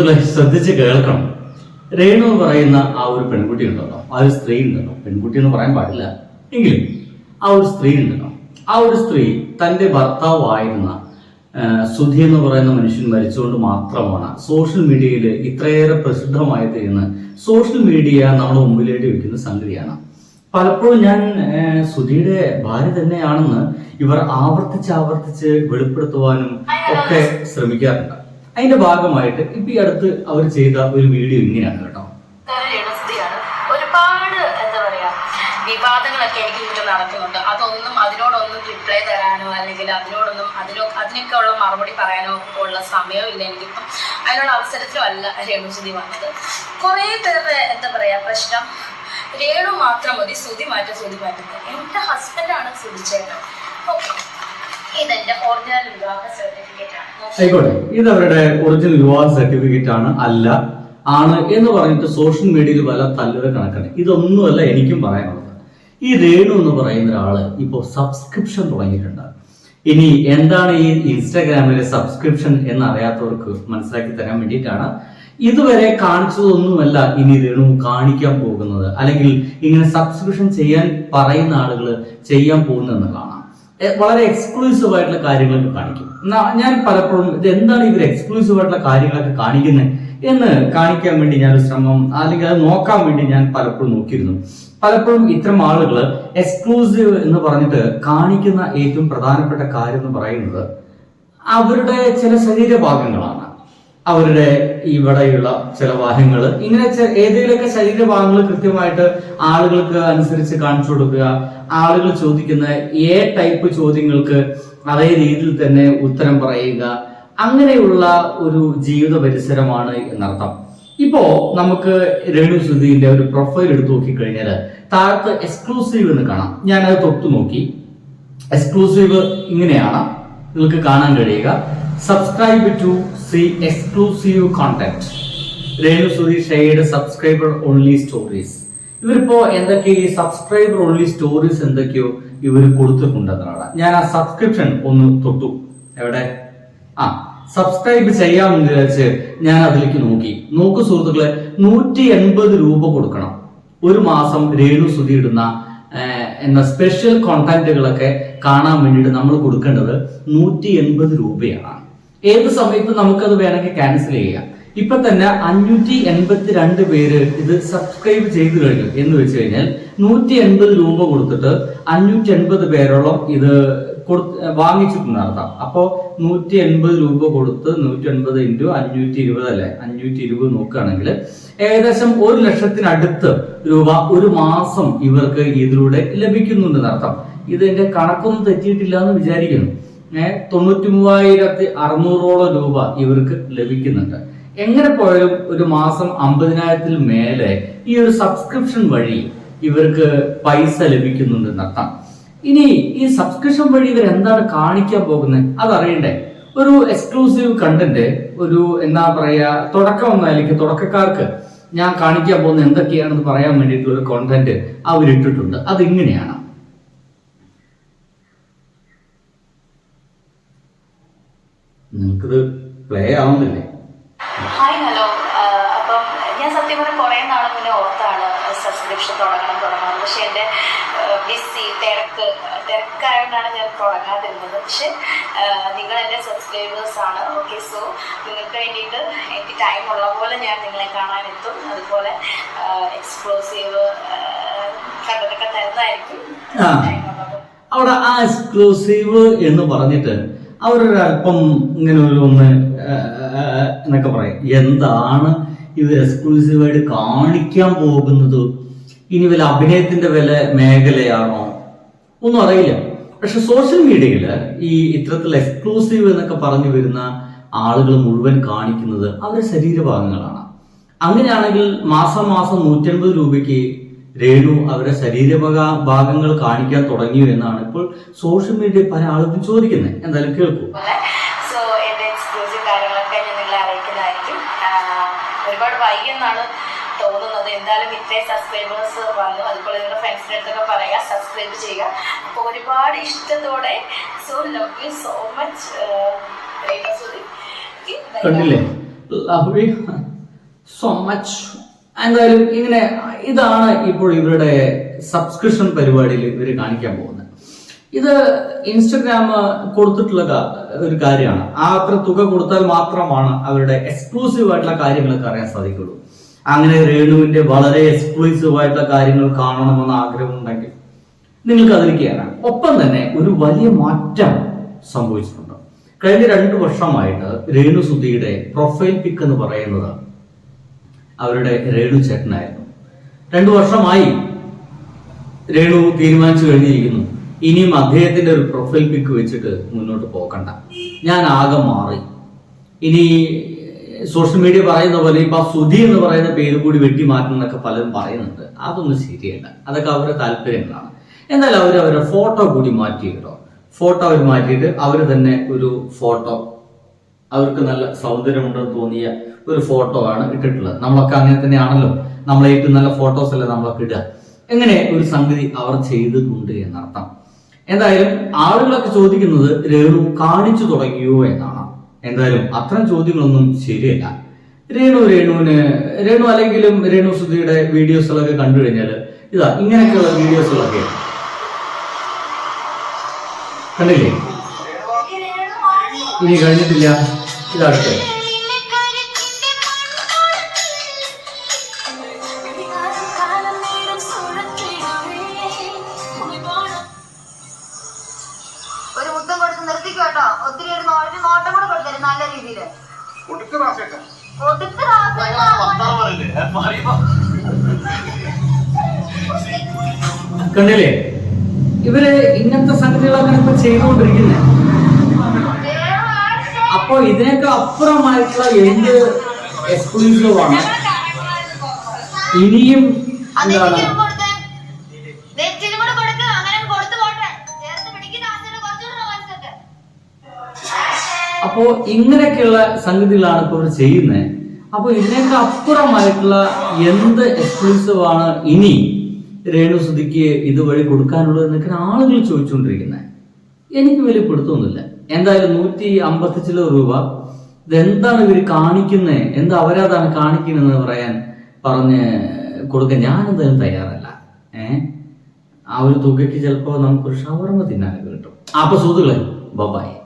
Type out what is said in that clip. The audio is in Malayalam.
സുഹൃത്തുക്കളെ ശ്രദ്ധിച്ച് കേൾക്കണം. രേണു പറയുന്ന ആ ഒരു പെൺകുട്ടി ഉണ്ടല്ലോ, ആ ഒരു സ്ത്രീ ഉണ്ടല്ലോ, പെൺകുട്ടി എന്ന് പറയാൻ പാടില്ല എങ്കിലും ആ ഒരു സ്ത്രീ ഉണ്ടല്ലോ, ആ ഒരു സ്ത്രീ തന്റെ ഭർത്താവായിരുന്ന സുധി എന്ന് പറയുന്ന മനുഷ്യൻ മരിച്ചുകൊണ്ട് മാത്രമാണ് സോഷ്യൽ മീഡിയയിൽ ഇത്രയേറെ പ്രസിദ്ധമായത് എന്ന് സോഷ്യൽ മീഡിയ നമ്മുടെ മുമ്പിലേക്ക് വെക്കുന്ന സംഗതിയാണ്. പലപ്പോഴും ഞാൻ സുധിയുടെ ഭാര്യ തന്നെയാണെന്ന് ഇവർ ആവർത്തിച്ച് വെളിപ്പെടുത്തുവാനും ഒക്കെ ശ്രമിക്കാറുണ്ട്. അതിന്റെ ഭാഗമായിട്ട് ഇപ്പൊ ഈ അടുത്ത് അവർ ചെയ്ത ഒരു വീഡിയോ ഇങ്ങനെയാണ് കേട്ടോ. ഒരുപാട് എന്താ പറയാ വിവാദങ്ങളൊക്കെ എനിക്ക് ചുറ്റും നടക്കുന്നുണ്ട്. അതിനോടൊന്നും റിപ്ലൈ തരാനോ അല്ലെങ്കിൽ അതിനൊക്കെ ഉള്ള മറുപടി പറയാനോ ഉള്ള സമയവും ഇല്ല എനിക്കിപ്പം. അതിനുള്ള അവസരത്തിലും അല്ല രേണുസുതി വന്നത്. കുറെ പേരുടെ എന്താ പറയാ പ്രശ്നം രേണു മാത്രം മതി, സുതി മാറ്റുന്നത്. എന്റെ ഹസ്ബൻഡാണ് സുതിച്ചേട്ടൻ. ഓക്കെ, ഇതെന്റെ ഒറിജിനൽ വിവാഹ സർട്ടിഫിക്കറ്റ് ആണ്. ആയിക്കോട്ടെ, ഇത് അവരുടെ ഒറിജിനൽ വിവാഹ സർട്ടിഫിക്കറ്റ് ആണ് ആണ് എന്ന് പറഞ്ഞിട്ട് സോഷ്യൽ മീഡിയയിൽ പല തല്ലുകൾ കണക്കാണ്. ഇതൊന്നുമല്ല എനിക്കും പറയാനുള്ളത്. ഈ രേണു എന്ന് പറയുന്ന ഒരാള് ഇപ്പോ സബ്സ്ക്രിപ്ഷൻ തുടങ്ങിയിട്ടുണ്ട്. ഇനി എന്താണ് ഈ ഇൻസ്റ്റാഗ്രാമിലെ സബ്സ്ക്രിപ്ഷൻ എന്നറിയാത്തവർക്ക് മനസ്സിലാക്കി തരാൻ വേണ്ടിയിട്ടാണ്. ഇതുവരെ കാണിച്ചതൊന്നുമല്ല ഇനി രേണു കാണിക്കാൻ പോകുന്നത്, അല്ലെങ്കിൽ ഇങ്ങനെ സബ്സ്ക്രിപ്ഷൻ ചെയ്യാൻ പറയുന്ന ആളുകൾ ചെയ്യാൻ പോകുന്നതെന്നുള്ളതാണ്. വളരെ എക്സ്ക്ലൂസീവ് ആയിട്ടുള്ള കാര്യങ്ങളൊക്കെ കാണിക്കും. ഞാൻ പലപ്പോഴും ഇത് എന്താണ് ഇവർ എക്സ്ക്ലൂസീവ് ആയിട്ടുള്ള കാര്യങ്ങളൊക്കെ കാണിക്കുന്നത് എന്ന് കാണിക്കാൻ വേണ്ടി ഞാനൊരു ശ്രമം, അല്ലെങ്കിൽ അത് നോക്കാൻ വേണ്ടി ഞാൻ പലപ്പോഴും നോക്കിയിരുന്നു. പലപ്പോഴും ഇത്തരം ആളുകൾ എക്സ്ക്ലൂസീവ് എന്ന് പറഞ്ഞിട്ട് കാണിക്കുന്ന ഏറ്റവും പ്രധാനപ്പെട്ട കാര്യം എന്ന് പറയുന്നത് അവരുടെ ചില ശരീരഭാഗങ്ങളാണ്. അവരുടെ ഇവിടെയുള്ള ചില ഭാഗങ്ങൾ, ഇങ്ങനെ ഏതെങ്കിലുമൊക്കെ ശരീരഭാഗങ്ങൾ കൃത്യമായിട്ട് ആളുകൾക്ക് അനുസരിച്ച് കാണിച്ചു കൊടുക്കുക, ആളുകൾ ചോദിക്കുന്ന ടൈപ്പ് ചോദ്യങ്ങൾക്ക് അതേ രീതിയിൽ തന്നെ ഉത്തരം പറയുക, അങ്ങനെയുള്ള ഒരു ജീവിത പരിസരമാണ് എന്നർത്ഥം. ഇപ്പോ നമുക്ക് രേണു സുധിന്റെ ഒരു പ്രൊഫൈൽ എടുത്തു നോക്കിക്കഴിഞ്ഞാൽ താഴത്ത് എക്സ്ക്ലൂസീവ് എന്ന് കാണാം. ഞാനത് തൊട്ടു നോക്കി. എക്സ്ക്ലൂസീവ് ഇങ്ങനെയാണ് നിങ്ങൾക്ക് കാണാൻ കഴിയുക. Subscribe to see exclusive content. Renu Sudhi shared subscriber only stories. ഇവരിപ്പോ എന്തൊക്കെ ഈ സബ്സ്ക്രൈബർ ഓൺലി സ്റ്റോറീസ് എന്തൊക്കെയോ ഇവർ കൊടുത്തിട്ടുണ്ടെന്നാണ്. ഞാൻ ആ സബ്സ്ക്രിപ്ഷൻ ഒന്ന് തൊട്ടു. എവിടെ? സബ്സ്ക്രൈബ് ചെയ്യാമെന്ന് വിചാരിച്ച് ഞാൻ അതിലേക്ക് നോക്കൂ സുഹൃത്തുക്കളെ. 180 രൂപ കൊടുക്കണം ഒരു മാസം. രേണു സുധി ഇടുന്ന സ്പെഷ്യൽ കോണ്ടന്റുകളൊക്കെ കാണാൻ വേണ്ടിയിട്ട് നമ്മൾ കൊടുക്കേണ്ടത് 180 രൂപയാണ്. ഏത് സമയത്ത് നമുക്കത് വേണമെങ്കിൽ ക്യാൻസൽ ചെയ്യാം. ഇപ്പൊ തന്നെ 582 പേര് ഇത് സബ്സ്ക്രൈബ് ചെയ്തു കഴിഞ്ഞു എന്ന് വെച്ച് കഴിഞ്ഞാൽ 180 രൂപ കൊടുത്തിട്ട് 580 പേരോളം ഇത് വാങ്ങിച്ചിട്ടുണ്ട് അർത്ഥം. അപ്പോ 180 രൂപ കൊടുത്ത് 180 ഇൻറ്റു 520 അല്ലെ, 520 നോക്കുകയാണെങ്കിൽ ഏകദേശം 1,00,000 രൂപ ഒരു മാസം ഇവർക്ക് ഇതിലൂടെ ലഭിക്കുന്നുണ്ട് അർത്ഥം. ഇതിന്റെ കണക്കൊന്നും തെറ്റിയിട്ടില്ല എന്ന് വിചാരിക്കുന്നു. 93,600 രൂപ ഇവർക്ക് ലഭിക്കുന്നുണ്ട്. എങ്ങനെ പോയാലും ഒരു മാസം 50,000 മേലെ ഈ ഒരു സബ്സ്ക്രിപ്ഷൻ വഴി ഇവർക്ക് പൈസ ലഭിക്കുന്നുണ്ട് എന്നർത്ഥം. ഇനി ഈ സബ്സ്ക്രിപ്ഷൻ വഴി ഇവർ എന്താണ് കാണിക്കാൻ പോകുന്നത് അതറിയണ്ടേ? ഒരു എക്സ്ക്ലൂസീവ് കണ്ടന്റ്, ഒരു എന്താ പറയാ, തുടക്കക്കാർക്ക് ഞാൻ കാണിക്കാൻ പോകുന്ന എന്തൊക്കെയാണെന്ന് പറയാൻ വേണ്ടിയിട്ടുള്ള ഒരു കോണ്ടന്റ് അവരിട്ടിട്ടുണ്ട്. അതിങ്ങനെയാണ്. നിങ്ങൾക്കിത് പ്ലേ ആവുന്നില്ലേ? Hi, hello. അപ്പം ഞാൻ സത്യം പറഞ്ഞ കുറെ നാൾ മുന്നേ ഓർത്താണ് സബ്സ്ക്രിപ്ഷൻ തുടങ്ങണം. പക്ഷെ എൻ്റെ ബിസി തിരക്കായതുകൊണ്ടാണ് ഞാൻ തുടങ്ങാതിരുന്നത്. പക്ഷെ നിങ്ങൾ എൻ്റെ സബ്സ്ക്രൈബേഴ്സ് ആണ്. ഓക്കെ, സോ നിങ്ങൾക്ക് വേണ്ടിയിട്ട് എനിക്ക് ടൈം ഉള്ള പോലെ ഞാൻ നിങ്ങളെ കാണാൻ എത്തും. അതുപോലെ എക്സ്ക്ലൂസീവ് കണ്ടതൊക്കെ തരുന്നതായിരിക്കും. അവിടെ ആ എക്സ്ക്ലൂസീവ് എന്ന് പറഞ്ഞിട്ട് അവരൊരല്പം ഇങ്ങനെ ഒന്ന് എന്നൊക്കെ പറയും. എന്താണ് ഇവർ എക്സ്ക്ലൂസീവായിട്ട് കാണിക്കാൻ പോകുന്നത്? ഇനി വല്ല അഭിനയത്തിന്റെ മേഖലയാണോ ഒന്നും അറിയില്ല. പക്ഷെ സോഷ്യൽ മീഡിയയിൽ ഈ ഇത്തരത്തിലുള്ള എക്സ്ക്ലൂസീവ് എന്നൊക്കെ പറഞ്ഞു വരുന്ന ആളുകൾ മുഴുവൻ കാണിക്കുന്നത് അവരുടെ ശരീരഭാഗങ്ങളാണ്. അങ്ങനെയാണെങ്കിൽ മാസം 180 രൂപയ്ക്ക് രേണു അവരുടെ ശരീരഭാഗങ്ങൾ കാണിക്കാൻ തുടങ്ങിയോ എന്നാണ് ഇപ്പോൾ സോഷ്യൽ മീഡിയ പല ആളുകളും ചോദിക്കുന്നത്. എന്തായാലും കേൾക്കൂ. ഒരുപാട് വൈകുന്നാണ് തോന്നുന്നത്. എന്തായാലും ഇത്രയും സബ്സ്ക്രൈബേഴ്സ് വന്നു. അതുപോലെ നിങ്ങളുടെ ഫ്രണ്ട്സിൻ്റെ അടുത്തൊക്കെ പറയുക, സബ്സ്ക്രൈബ് ചെയ്യുക. അപ്പോൾ ഒരുപാട് ഇഷ്ടത്തോടെ. So love you so much. കണ്ടില്ലേ, ലവ് യു സോ മച്ച്. എന്തായാലും ഇങ്ങനെ ഇതാണ് ഇപ്പോൾ ഇവരുടെ സബ്സ്ക്രിപ്ഷൻ പരിപാടിയിൽ ഇവർ കാണിക്കാൻ പോകുന്നത്. ഇത് ഇൻസ്റ്റഗ്രാം കൊടുത്തിട്ടുള്ള ഒരു കാര്യമാണ്. ആ അത്ര തുക കൊടുത്താൽ മാത്രമാണ് അവരുടെ എക്സ്ക്ലൂസീവ് ആയിട്ടുള്ള കാര്യങ്ങളൊക്കെ അറിയാൻ സാധിക്കുള്ളൂ. അങ്ങനെ രേണുവിന്റെ വളരെ എക്സ്ക്ലൂസീവ് ആയിട്ടുള്ള കാര്യങ്ങൾ കാണണമെന്ന് ആഗ്രഹമുണ്ടെങ്കിൽ നിങ്ങൾക്ക് അതിലേക്ക് കയറാം. ഒപ്പം തന്നെ ഒരു വലിയ മാറ്റം സംഭവിച്ചിട്ടുണ്ട്. കഴിഞ്ഞ 2 വർഷമായിട്ട് രേണു സുധിയുടെ പ്രൊഫൈൽ പിക്ക് എന്ന് പറയുന്നത് അവരുടെ രേണു ചേട്ടനായിരുന്നു. 2 വർഷമായി രേണു തീരുമാനിച്ചു കഴിഞ്ഞിരിക്കുന്നു, ഇനിയും അദ്ദേഹത്തിന്റെ ഒരു പ്രൊഫൈൽ പിക്ക് വെച്ചിട്ട് മുന്നോട്ട് പോകണ്ട, ഞാൻ ആകെ മാറി. ഇനി സോഷ്യൽ മീഡിയ പറയുന്ന പോലെ ഇപ്പൊ സുധി എന്ന് പറയുന്ന പേര് കൂടി വെട്ടി മാറ്റണം എന്നൊക്കെ പലരും പറയുന്നുണ്ട്. അതൊന്നും ശരിയല്ല, അതൊക്കെ അവരുടെ താല്പര്യങ്ങളാണ്. എന്തായാലും അവരുടെ ഫോട്ടോ കൂടി മാറ്റി കേട്ടോ. ഫോട്ടോ അവർ മാറ്റിയിട്ട് അവർ തന്നെ ഒരു ഫോട്ടോ, അവർക്ക് നല്ല സൗന്ദര്യമുണ്ടെന്ന് തോന്നിയ ഒരു ഫോട്ടോ ആണ് ഇട്ടിട്ടുള്ളത്. നമ്മളൊക്കെ അങ്ങനെ തന്നെയാണല്ലോ, നമ്മളെ ഏറ്റവും നല്ല ഫോട്ടോസ് അല്ലേ നമ്മളൊക്കെ ഇടുക. എങ്ങനെ ഒരു സംഗതി അവർ ചെയ്തിട്ടുണ്ട് എന്നർത്ഥം. എന്തായാലും ആളുകളൊക്കെ ചോദിക്കുന്നത് രേണു കാണിച്ചു തുടങ്ങിയോ എന്നാണ്. എന്തായാലും അത്തരം ചോദ്യങ്ങളൊന്നും ശരിയല്ല. രേണു അല്ലെങ്കിലും രേണു സുധിയുടെ വീഡിയോസുകളൊക്കെ കണ്ടു കഴിഞ്ഞാൽ ഇതാ ഇങ്ങനെയൊക്കെയുള്ള വീഡിയോസുകളൊക്കെ കണ്ടില്ലേ. ഇനി കഴിഞ്ഞിട്ടില്ല, ഇതടുത്ത് ഒരു മുത്തം കൊടുത്ത് നിർത്തിക്കോട്ടോ. ഒത്തിരി ഒരു നോട്ടം കൂടെ കൊടുത്തരും നല്ല രീതിയില്. കണ്ടില്ലേ, ഇവര് ഇങ്ങനത്തെ സംഗതികളൊക്കെ ഇപ്പൊ ചെയ്തുകൊണ്ടിരിക്കുന്നത്. അപ്പൊ ഇതിനൊക്കെ അപ്പുറമായിട്ടുള്ള എന്ത് എക്സ്ക്ലൂസീവ് ആണ് ഇനിയും എന്താണ്. അപ്പോ ഇങ്ങനെയൊക്കെയുള്ള സംഗതികളാണ് ഇപ്പോൾ ഇവർ ചെയ്യുന്നത്. അപ്പൊ ഇതിനൊക്കെ അപ്പുറമായിട്ടുള്ള എന്ത് എക്സ്ക്ലൂസീവ് ആണ് ഇനി രേണു സുധിക്ക് ഇതുവഴി കൊടുക്കാനുള്ളത് എന്നൊക്കെ ആളുകൾ ചോദിച്ചുകൊണ്ടിരിക്കുന്നത്. എനിക്ക് വലിയ പിടുത്തൊന്നുമില്ല. എന്തായാലും 150 രൂപ ഇതെന്താണ് ഇവർ കാണിക്കുന്നത്, എന്താ അവരതാണ് കാണിക്കുന്നതെന്ന് പറയാൻ പറഞ്ഞ് കൊടുക്കാൻ ഞാനെന്തായാലും തയ്യാറല്ല. ആ ഒരു തുകയ്ക്ക് ചിലപ്പോൾ നമുക്കൊരു ഷവർമ തിന്നാനൊക്കെ കിട്ടും. അപ്പൊ സുഹൃത്തുക്കളെ, ബൈ.